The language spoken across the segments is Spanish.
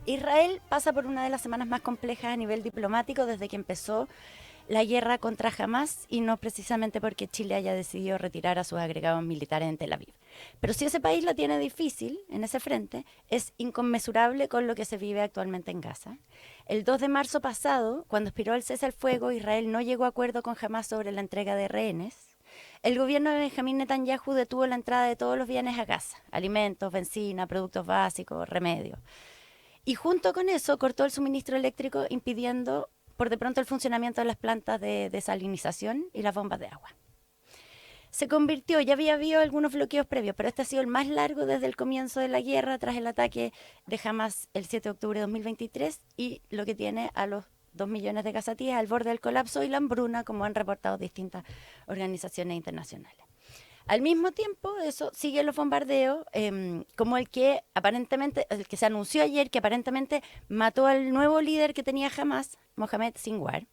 Israel pasa por una de las semanas más complejas a nivel diplomático desde que empezó la guerra contra Hamas, y no precisamente porque Chile haya decidido retirar a sus agregados militares en Tel Aviv. Pero si ese país lo tiene difícil en ese frente, es inconmensurable con lo que se vive actualmente en Gaza. El 2 de marzo pasado, cuando expiró el cese al fuego, Israel no llegó a acuerdo con Hamas sobre la entrega de rehenes. El gobierno de Benjamín Netanyahu detuvo la entrada de todos los bienes a Gaza: alimentos, benzina, productos básicos, remedios. Y junto con eso cortó el suministro eléctrico, impidiendo por de pronto el funcionamiento de las plantas de desalinización y las bombas de agua. Se convirtió, ya había habido algunos bloqueos previos, pero este ha sido el más largo desde el comienzo de la guerra, tras el ataque de Hamas el 7 de octubre de 2023, y lo que tiene a los 2 millones de gazatíes al borde del colapso y la hambruna, como han reportado distintas organizaciones internacionales. Al mismo tiempo, eso sigue los bombardeos, como el que se anunció ayer, que aparentemente mató al nuevo líder que tenía Hamas, Mohamed Sinwar,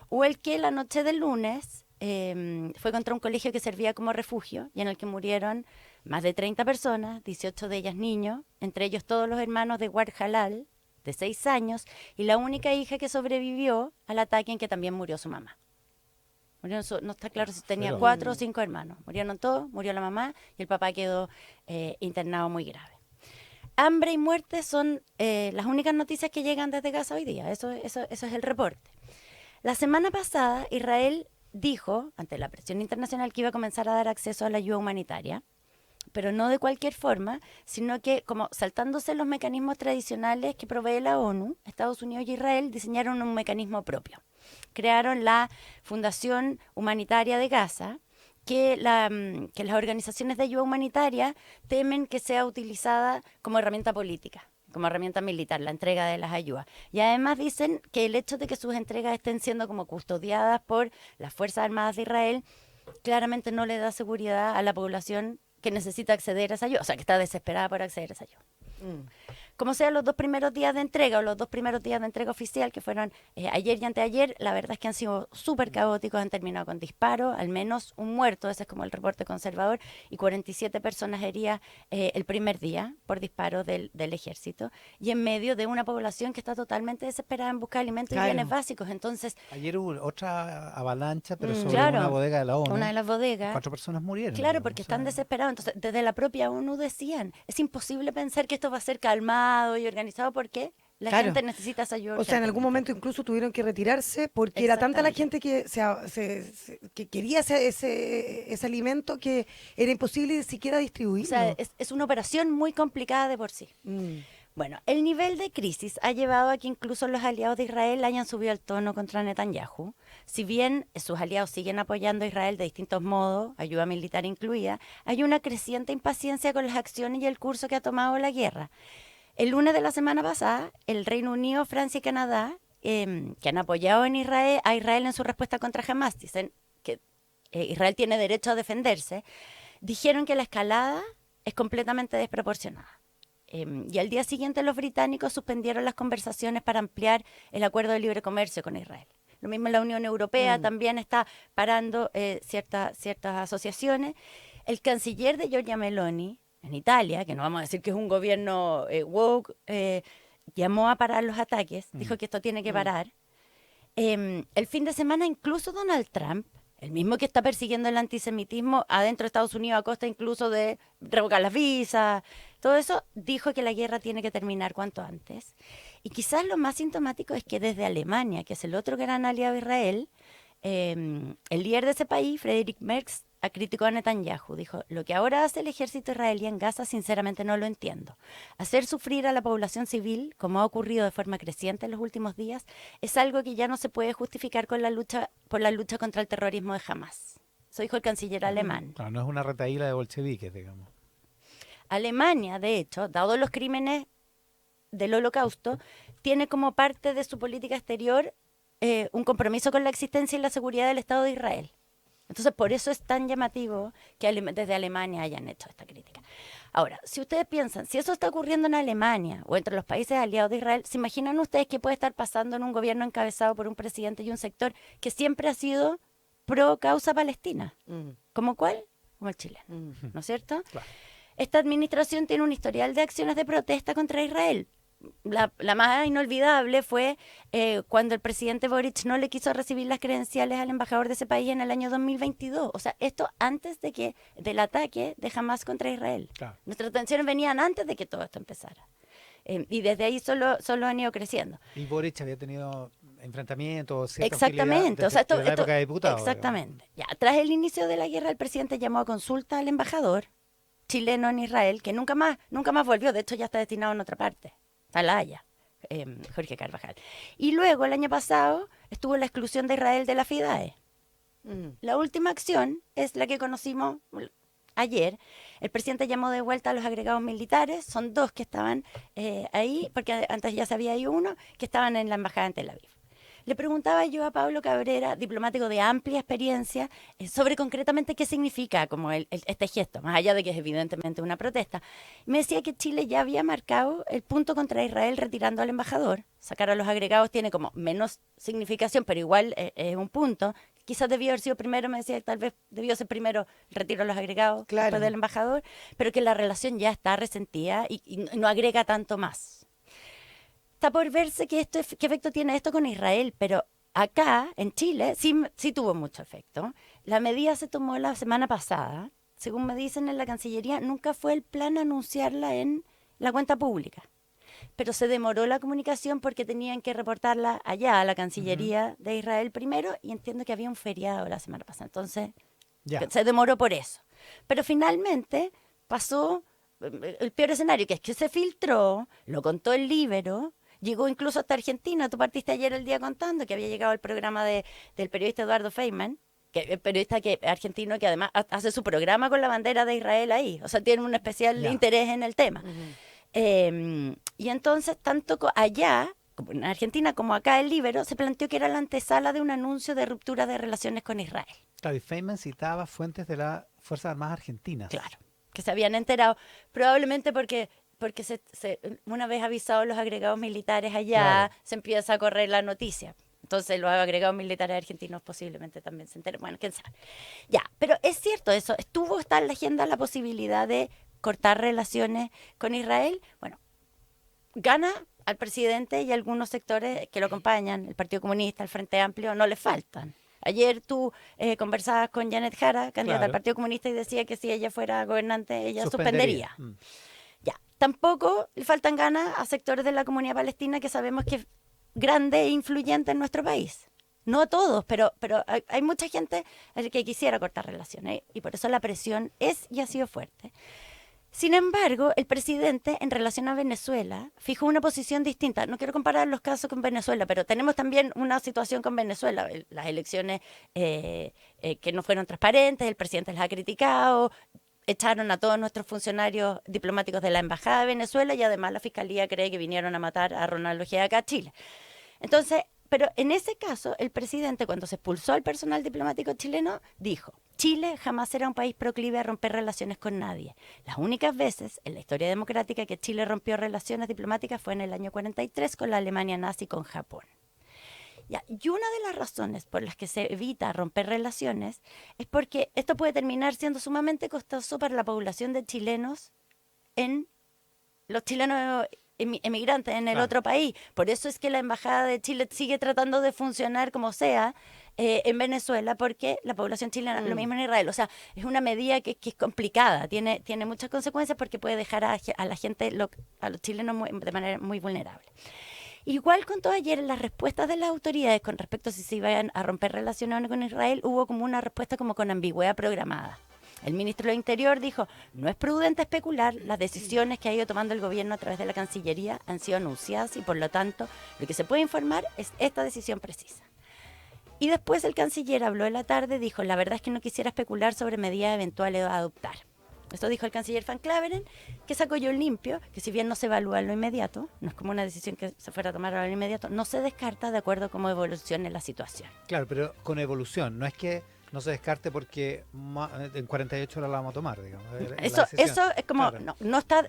o el que la noche del lunes fue contra un colegio que servía como refugio y en el que murieron más de 30 personas, 18 de ellas niños, entre ellos todos los hermanos de Ward Halal, de 6 años, y la única hija que sobrevivió al ataque, en que también murió su mamá. No está claro si tenía 4 o 5 hermanos. Murieron todos, murió la mamá y el papá quedó internado muy grave. Hambre y muerte son las únicas noticias que llegan desde Gaza hoy día. Eso es el reporte. La semana pasada, Israel dijo, ante la presión internacional, que iba a comenzar a dar acceso a la ayuda humanitaria, pero no de cualquier forma, sino que, como saltándose los mecanismos tradicionales que provee la ONU, Estados Unidos y Israel diseñaron un mecanismo propio. Crearon la Fundación Humanitaria de Gaza, que las organizaciones de ayuda humanitaria temen que sea utilizada como herramienta política, como herramienta militar, la entrega de las ayudas. Y además dicen que el hecho de que sus entregas estén siendo como custodiadas por las Fuerzas Armadas de Israel claramente no le da seguridad a la población que necesita acceder a esa ayuda, o sea, que está desesperada por acceder a esa ayuda. Como sea, los 2 primeros días de entrega, o los 2 primeros días de entrega oficial, que fueron ayer y anteayer, la verdad es que han sido súper caóticos, han terminado con disparos, al menos un muerto, ese es como el reporte conservador, y 47 personas heridas el primer día por disparos del ejército, y en medio de una población que está totalmente desesperada en buscar alimentos y bienes básicos. Entonces, Ayer hubo otra avalancha, pero sobre una claro, bodega de la una ONU. de las bodegas, 4 personas murieron, claro, digamos. porque O sea, están desesperados. Entonces, desde la propia ONU decían, es imposible pensar que esto va a ser calmado y organizado, porque la gente Claro. necesita esa ayuda O sea, en algún urgentemente. momento incluso tuvieron que retirarse porque era tanta la Exactamente. gente que, que quería ese alimento que era imposible siquiera O sea, distribuirlo. es una operación muy complicada de por sí. Mm. Bueno, el nivel de crisis ha llevado a que incluso los aliados de Israel hayan subido el tono contra Netanyahu. Si bien sus aliados siguen apoyando a Israel de distintos modos, ayuda militar incluida, hay una creciente impaciencia con las acciones y el curso que ha tomado la guerra. El lunes de la semana pasada, el Reino Unido, Francia y Canadá, que han apoyado a Israel en su respuesta contra Hamas, dicen que Israel tiene derecho a defenderse, dijeron que la escalada es completamente desproporcionada. Y al día siguiente los británicos suspendieron las conversaciones para ampliar el acuerdo de libre comercio con Israel. Lo mismo la Unión Europea también está parando ciertas asociaciones. El canciller de Giorgia Meloni en Italia, que no vamos a decir que es un gobierno woke, llamó a parar los ataques, dijo que esto tiene que parar. El fin de semana incluso Donald Trump, el mismo que está persiguiendo el antisemitismo adentro de Estados Unidos a costa incluso de revocar las visas, todo eso, dijo que la guerra tiene que terminar cuanto antes. Y quizás lo más sintomático es que desde Alemania, que es el otro gran aliado de Israel, el líder de ese país, Friedrich Merz, criticó a Netanyahu. Dijo, lo que ahora hace el ejército israelí en Gaza sinceramente no lo entiendo. Hacer sufrir a la población civil, como ha ocurrido de forma creciente en los últimos días, es algo que ya no se puede justificar por la lucha contra el terrorismo de Hamas. Eso dijo el canciller alemán. claro, no es una retaíla de bolcheviques, digamos. Alemania, de hecho, dado los crímenes del Holocausto, tiene como parte de su política exterior un compromiso con la existencia y la seguridad del Estado de Israel. Entonces, por eso es tan llamativo que desde Alemania hayan hecho esta crítica. Ahora, si ustedes piensan, si eso está ocurriendo en Alemania o entre los países aliados de Israel, ¿se imaginan ustedes qué puede estar pasando en un gobierno encabezado por un presidente y un sector que siempre ha sido pro causa palestina? ¿Como cuál? Como el chileno, ¿no es cierto? Claro. Esta administración tiene un historial de acciones de protesta contra Israel. la más inolvidable fue cuando el presidente Boric no le quiso recibir las credenciales al embajador de ese país en el año 2022. O sea, esto antes del ataque de Hamas contra Israel. Claro. Nuestras tensiones venían antes de que todo esto empezara. Y desde ahí solo han ido creciendo. Y Boric había tenido enfrentamientos, cierta Exactamente. hostilidad O sea, desde la época de diputado. Exactamente. Ya, tras el inicio de la guerra, el presidente llamó a consulta al embajador chileno en Israel, que nunca más volvió. De hecho, ya está destinado en otra parte. Está en La Haya, Jorge Carvajal. Y luego, el año pasado, estuvo la exclusión de Israel de la FIDAE. La última acción es la que conocimos ayer. El presidente llamó de vuelta a los agregados militares. Son 2 que estaban ahí, porque antes ya se había ido uno, que estaban en la embajada en Tel Aviv. Le preguntaba yo a Pablo Cabrera, diplomático de amplia experiencia, sobre concretamente qué significa como este gesto, más allá de que es evidentemente una protesta. Me decía que Chile ya había marcado el punto contra Israel retirando al embajador. Sacar a los agregados tiene como menos significación, pero igual es un punto. Quizás debió haber sido primero, me decía, tal vez debió ser primero el retiro de los agregados después del embajador, pero que la relación ya está resentida y no agrega tanto más. Está por verse qué efecto tiene esto con Israel, pero acá, en Chile, sí tuvo mucho efecto. La medida se tomó la semana pasada. Según me dicen en la Cancillería, nunca fue el plan anunciarla en la cuenta pública. Pero se demoró la comunicación porque tenían que reportarla allá, a la Cancillería de Israel primero, y entiendo que había un feriado la semana pasada. Entonces, se demoró por eso. Pero finalmente pasó el peor escenario, que es que se filtró, lo contó el Líbero. Llegó incluso hasta Argentina. Tú partiste ayer el día contando que había llegado el programa del periodista Eduardo Feynman, que periodista argentino que además hace su programa con la bandera de Israel ahí. O sea, tiene un especial interés en el tema. Y entonces, tanto allá, como en Argentina, como acá el Líbero, se planteó que era la antesala de un anuncio de ruptura de relaciones con Israel. Claro, y Feynman citaba fuentes de las Fuerzas Armadas Argentinas. Claro, que se habían enterado, probablemente porque una vez avisados los agregados militares allá, se empieza a correr la noticia. Entonces los agregados militares argentinos posiblemente también se enteren. Bueno, quién sabe. Ya, pero es cierto eso. Está en la agenda la posibilidad de cortar relaciones con Israel. Bueno, gana al presidente y algunos sectores que lo acompañan, el Partido Comunista, el Frente Amplio, no le faltan. Ayer tú conversabas con Janet Jara, candidata al Partido Comunista, y decía que si ella fuera gobernante, ella suspendería. Ya, tampoco le faltan ganas a sectores de la comunidad palestina que sabemos que es grande e influyente en nuestro país. No a todos, pero hay mucha gente que quisiera cortar relaciones, y por eso la presión es y ha sido fuerte. Sin embargo, el presidente, en relación a Venezuela, fijó una posición distinta. No quiero comparar los casos con Venezuela, pero tenemos también una situación con Venezuela. Las elecciones que no fueron transparentes, el presidente las ha criticado, echaron a todos nuestros funcionarios diplomáticos de la Embajada de Venezuela y además la Fiscalía cree que vinieron a matar a Ronald Ojeda acá a Chile. Entonces, pero en ese caso, el presidente, cuando se expulsó al personal diplomático chileno, dijo: Chile jamás será un país proclive a romper relaciones con nadie. Las únicas veces en la historia democrática que Chile rompió relaciones diplomáticas fue en el año 43 con la Alemania nazi y con Japón. Y una de las razones por las que se evita romper relaciones es porque esto puede terminar siendo sumamente costoso para la población de chilenos los chilenos emigrantes en el otro país. Por eso es que la Embajada de Chile sigue tratando de funcionar como sea en Venezuela, porque la población chilena, lo mismo en Israel. O sea, es una medida que es complicada, tiene muchas consecuencias porque puede dejar a la gente, a los chilenos de manera muy vulnerable. Igual contó ayer en las respuestas de las autoridades con respecto a si se iban a romper relaciones o no con Israel, hubo como una respuesta como con ambigüedad programada. El ministro del Interior dijo: no es prudente especular, las decisiones que ha ido tomando el gobierno a través de la Cancillería han sido anunciadas y por lo tanto lo que se puede informar es esta decisión precisa. Y después el canciller habló en la tarde, dijo: la verdad es que no quisiera especular sobre medidas eventuales a adoptar. Esto dijo el canciller Van Claveren, que sacó yo limpio, que si bien no se evalúa en lo inmediato, no es como una decisión que se fuera a tomar en lo inmediato, no se descarta de acuerdo a cómo evolucione la situación. Claro, pero con evolución, no es que no se descarte porque en 48 horas la vamos a tomar, digamos. Eso es como, claro. no está,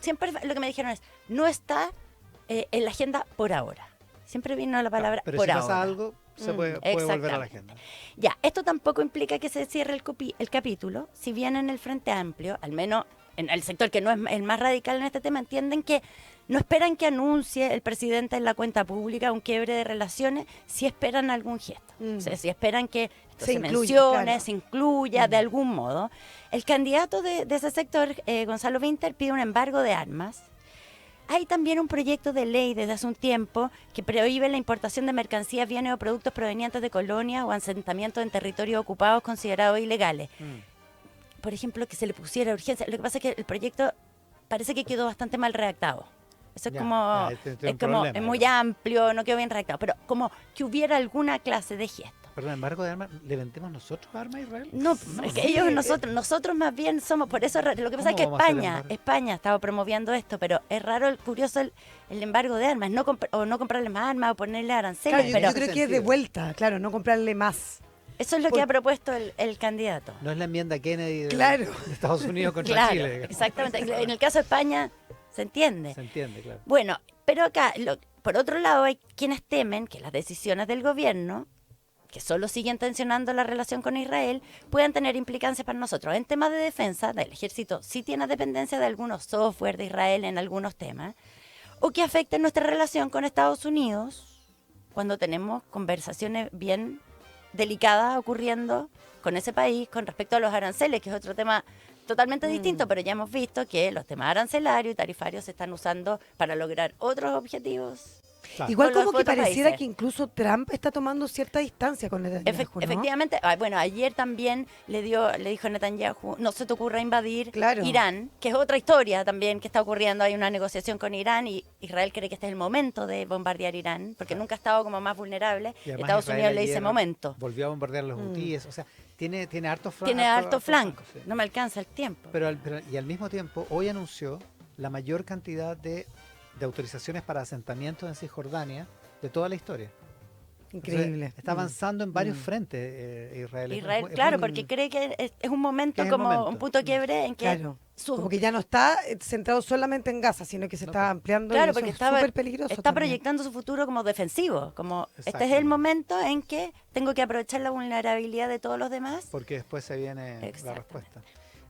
siempre lo que me dijeron es, no está en la agenda por ahora. Siempre vino la palabra pero por si ahora. pasa algo, se puede volver a la agenda. Ya, esto tampoco implica que se cierre el capítulo, si bien en el Frente Amplio, al menos en el sector que no es el más radical en este tema, entienden que No esperan que anuncie el presidente en la cuenta pública un quiebre de relaciones, si esperan algún gesto. O sea, si esperan que esto se mencione, claro. se incluya de algún modo. El candidato de ese sector, Gonzalo Winter, pide un embargo de armas. Hay también un proyecto de ley desde hace un tiempo que prohíbe la importación de mercancías, bienes o productos provenientes de colonias o asentamientos en territorios ocupados considerados ilegales. Por ejemplo, que se le pusiera urgencia. Lo que pasa es que el proyecto parece que quedó bastante mal redactado. Eso es Ya, como, ya, este es un problema, es muy digamos. amplio, no quedó bien redactado, pero como que hubiera alguna clase de gesto. Perdón, embargo de armas, ¿le vendemos nosotros armas a Israel? No, es que ellos, nosotros más bien somos, por eso lo que pasa es que ¿Cómo vamos a hacer embargo? España ha estado promoviendo esto, pero es raro, curioso el embargo de armas, no comprarle más armas o ponerle aranceles, Claro, pero yo creo que es de vuelta, claro, no comprarle más. eso es lo que ha propuesto el candidato. No es la enmienda Kennedy Claro. de Estados Unidos contra Claro, Chile. digamos. exactamente. En el caso de España se entiende. Se entiende, claro. Bueno, pero acá, por otro lado, hay quienes temen que las decisiones del gobierno, que solo siguen tensionando la relación con Israel, puedan tener implicancias para nosotros. En temas de defensa, el ejército sí tiene dependencia de algunos software de Israel en algunos temas, o que afecten nuestra relación con Estados Unidos cuando tenemos conversaciones bien delicadas ocurriendo con ese país con respecto a los aranceles, que es otro tema totalmente distinto, pero ya hemos visto que los temas arancelarios y tarifarios se están usando para lograr otros objetivos. Claro. Igual Con los como que otros pareciera países. que incluso Trump está tomando cierta distancia con Netanyahu, ¿no? Efectivamente, bueno, ayer también le dijo a Netanyahu, no se te ocurra invadir Claro. Irán, que es otra historia también que está ocurriendo. Hay una negociación con Irán y Israel cree que este es el momento de bombardear Irán, porque nunca ha estado como más vulnerable. Y además Estados Israel Unidos le dice ayer momento. Volvió a bombardear los hutíes, o sea, tiene harto flanco. Tiene harto flanco, sí. no me alcanza el tiempo. Y al mismo tiempo, hoy anunció la mayor cantidad de autorizaciones para asentamientos en Cisjordania de toda la historia. Increíble. Entonces, está avanzando en varios frentes Israel. Israel, Es claro, muy- porque cree que es un momento Que es el como momento. un punto de quiebre en que Claro. su- Como que ya no está centrado solamente en Gaza, sino que se No, está ampliando Claro, y eso porque es estaba, súper peligroso está también. proyectando su futuro como defensivo, como este es el Exactamente. momento en que tengo que aprovechar la vulnerabilidad de todos los demás. Porque después se viene la Exactamente. respuesta.